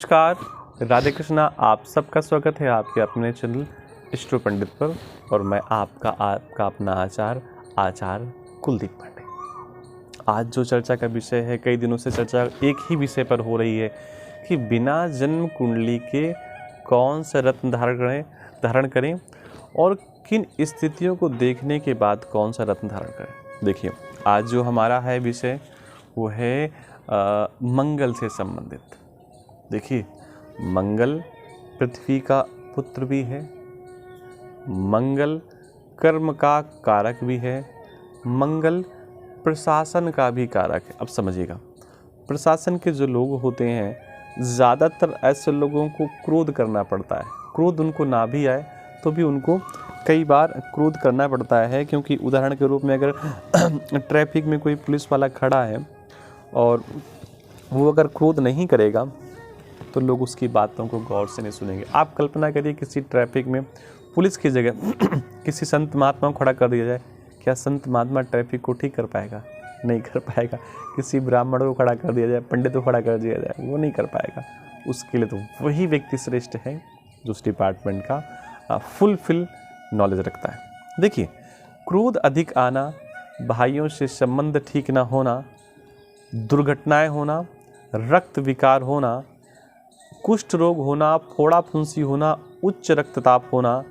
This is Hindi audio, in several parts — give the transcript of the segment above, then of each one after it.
नमस्कार, राधे कृष्णा। आप सबका स्वागत है आपके अपने चैनल एस्ट्रो पंडित पर। और मैं आपका अपना आचार्य कुलदीप पांडे। आज जो चर्चा का विषय है, कई दिनों से चर्चा एक ही विषय पर हो रही है कि बिना जन्म कुंडली के कौन सा रत्न धारण करें और किन स्थितियों को देखने के बाद कौन सा रत्न धारण करें। देखिए, आज जो हमारा है विषय वो है मंगल से संबंधित। देखिए, मंगल पृथ्वी का पुत्र भी है, मंगल कर्म का कारक भी है, मंगल प्रशासन का भी कारक है। अब समझिएगा, प्रशासन के जो लोग होते हैं, ज़्यादातर ऐसे लोगों को क्रोध करना पड़ता है। क्रोध उनको ना भी आए तो भी उनको कई बार क्रोध करना पड़ता है, क्योंकि उदाहरण के रूप में अगर ट्रैफिक में कोई पुलिस वाला खड़ा है और वो अगर क्रोध नहीं करेगा तो लोग उसकी बातों को गौर से नहीं सुनेंगे। आप कल्पना करिए, किसी ट्रैफिक में पुलिस की जगह किसी संत महात्मा को खड़ा कर दिया जाए, क्या संत महात्मा ट्रैफिक को ठीक कर पाएगा? नहीं कर पाएगा। किसी ब्राह्मण को खड़ा कर दिया जाए, पंडित को खड़ा कर दिया जाए, वो नहीं कर पाएगा। उसके लिए तो वही व्यक्ति श्रेष्ठ है जो उस डिपार्टमेंट का फुलफिल नॉलेज रखता है। देखिए, क्रोध अधिक आना, भाइयों से संबंध ठीक ना होना, दुर्घटनाएं होना, रक्त विकार होना, कुष्ठ रोग होना, फोड़ा फुंसी होना, उच्च रक्तचाप होना,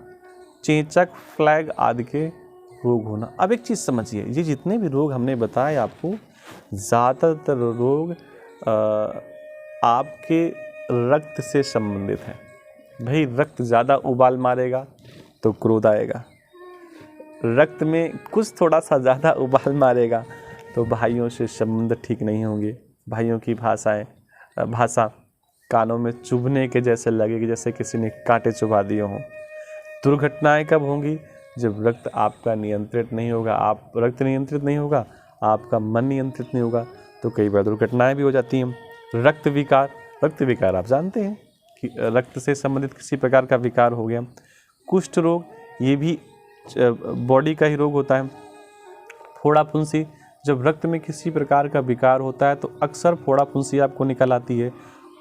चेचक, फ्लैग आदि के रोग होना। अब एक चीज़ समझिए, ये जितने भी रोग हमने बताए आपको, ज़्यादातर रोग आपके रक्त से संबंधित हैं। भाई, रक्त ज़्यादा उबाल मारेगा तो क्रोध आएगा, रक्त में कुछ थोड़ा सा ज़्यादा उबाल मारेगा तो भाइयों से संबंध ठीक नहीं होंगे। भाइयों की भाषा कानों में चुभने के जैसे लगेगी, जैसे किसी ने कांटे चुभा दिए हों। दुर्घटनाएं कब होंगी? जब रक्त आपका नियंत्रित नहीं होगा। रक्त नियंत्रित नहीं होगा, आपका मन नियंत्रित नहीं होगा, तो कई बार दुर्घटनाएं भी हो जाती हैं। रक्त विकार आप जानते हैं कि रक्त से संबंधित किसी प्रकार का विकार हो गया। कुष्ठ रोग, ये भी बॉडी का ही रोग होता है। फोड़ा फुंसी, जब रक्त में किसी प्रकार का विकार होता है तो अक्सर फोड़ा फुंसी आपको निकल आती है।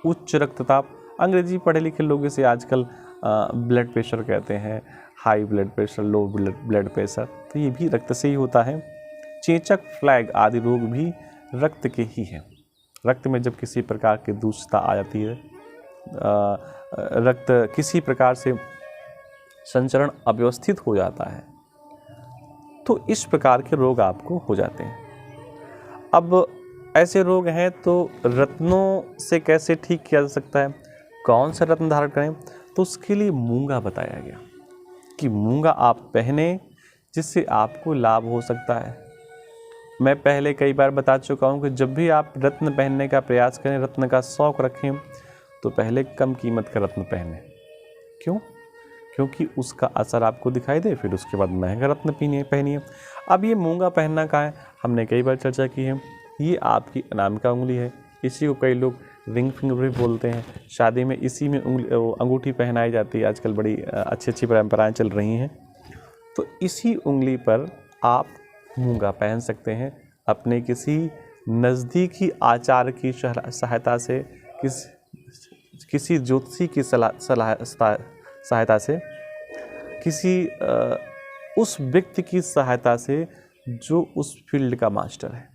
उच्च रक्तचाप, अंग्रेजी पढ़े लिखे लोग इसे आजकल ब्लड प्रेशर कहते हैं, high blood pressure, low blood pressure, तो ये भी रक्त से ही होता है। चेचक, फ्लैग आदि रोग भी रक्त के ही हैं। रक्त में जब किसी प्रकार की दूषितता आ जाती है, रक्त किसी प्रकार से संचरण अव्यवस्थित हो जाता है, तो इस प्रकार के रोग आपको हो जाते हैं। अब ऐसे रोग हैं तो रत्नों से कैसे ठीक किया जा सकता है, कौन सा रत्न धारण करें? तो उसके लिए मूंगा बताया गया कि मूंगा आप पहने, जिससे आपको लाभ हो सकता है। मैं पहले कई बार बता चुका हूँ कि जब भी आप रत्न पहनने का प्रयास करें, रत्न का शौक़ रखें, तो पहले कम कीमत का रत्न पहने। क्यों? क्योंकि उसका असर आपको दिखाई दे, फिर उसके बाद महंगा रत्न पहनिए। अब ये मूंगा पहनना कहाँ है, हमने कई बार चर्चा की है। ये आपकी अनामिका उंगली है, इसी को कई लोग रिंग फिंगर भी बोलते हैं। शादी में इसी में अंगूठी पहनाई जाती है, आजकल बड़ी अच्छी परंपराएं चल रही हैं। तो इसी उंगली पर आप मूंगा पहन सकते हैं। अपने किसी नज़दीकी आचार्य की सहायता से, किसी ज्योतिषी की सहायता से, किसी उस व्यक्ति की सहायता से जो उस फील्ड का मास्टर है,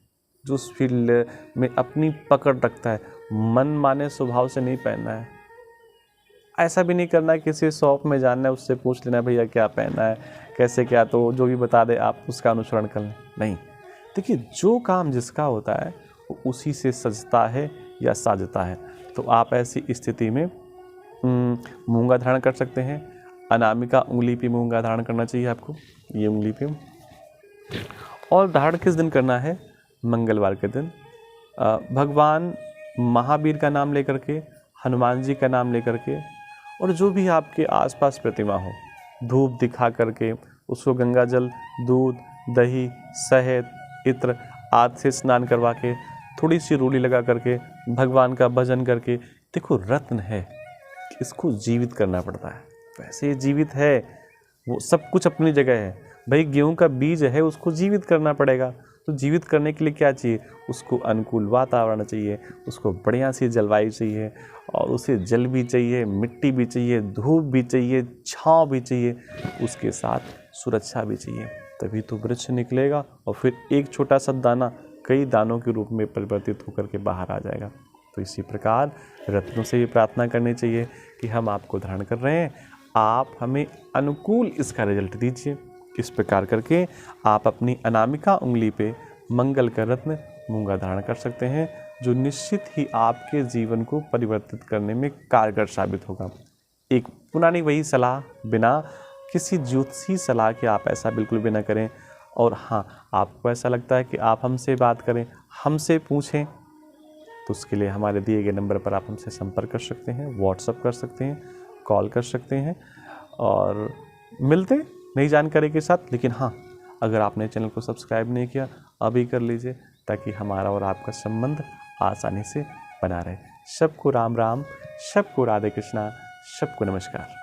जो उस फील्ड में अपनी पकड़ रखता है। मन माने स्वभाव से नहीं पहनना है। ऐसा भी नहीं करना है किसी शॉप में जाना है, उससे पूछ लेना भैया क्या पहनना है, कैसे क्या, तो जो भी बता दे आप उसका अनुसरण कर लें। नहीं, देखिए, जो काम जिसका होता है वो उसी से सजता है या साजता है। तो आप ऐसी स्थिति में मूंगा धारण कर सकते हैं। अनामिका उंगली पे मूंगा धारण करना चाहिए आपको, ये उंगली पे। और धारण किस दिन करना है? मंगलवार के दिन। भगवान महावीर का नाम लेकर के, हनुमान जी का नाम लेकर के, और जो भी आपके आसपास प्रतिमा हो, धूप दिखा करके उसको गंगा जल, दूध, दही, शहद, इत्र आदि से स्नान करवा के, थोड़ी सी रोली लगा करके, भगवान का भजन करके। देखो, रत्न है, इसको जीवित करना पड़ता है। वैसे ये जीवित है, वो सब कुछ अपनी जगह है। भाई, गेहूं का बीज है, उसको जीवित करना पड़ेगा, तो जीवित करने के लिए क्या चाहिए, उसको अनुकूल वातावरण चाहिए, उसको बढ़िया सी जलवायु चाहिए, और उसे जल भी चाहिए, मिट्टी भी चाहिए, धूप भी चाहिए, छांव भी चाहिए, उसके साथ सुरक्षा भी चाहिए, तभी तो वृक्ष निकलेगा और फिर एक छोटा सा दाना कई दानों के रूप में परिवर्तित होकर के बाहर आ जाएगा। तो इसी प्रकार रत्नों से ये प्रार्थना करनी चाहिए कि हम आपको धारण कर रहे हैं, आप हमें अनुकूल इसका रिजल्ट दीजिए। इस प्रकार करके आप अपनी अनामिका उंगली पे मंगल का रत्न मूंगा धारण कर सकते हैं, जो निश्चित ही आपके जीवन को परिवर्तित करने में कारगर साबित होगा। एक पुरानी वही सलाह, बिना किसी ज्योतिषी सलाह के आप ऐसा बिल्कुल भी ना करें। और हाँ, आपको ऐसा लगता है कि आप हमसे बात करें, हमसे पूछें, तो उसके लिए हमारे दिए गए नंबर पर आप हमसे संपर्क कर सकते हैं, व्हाट्सएप कर सकते हैं, कॉल कर सकते हैं और मिलते नई जानकारी के साथ। लेकिन हाँ, अगर आपने चैनल को सब्सक्राइब नहीं किया, अभी कर लीजिए, ताकि हमारा और आपका संबंध आसानी से बना रहे। सबको राम राम, सबको राधे कृष्णा, सबको नमस्कार।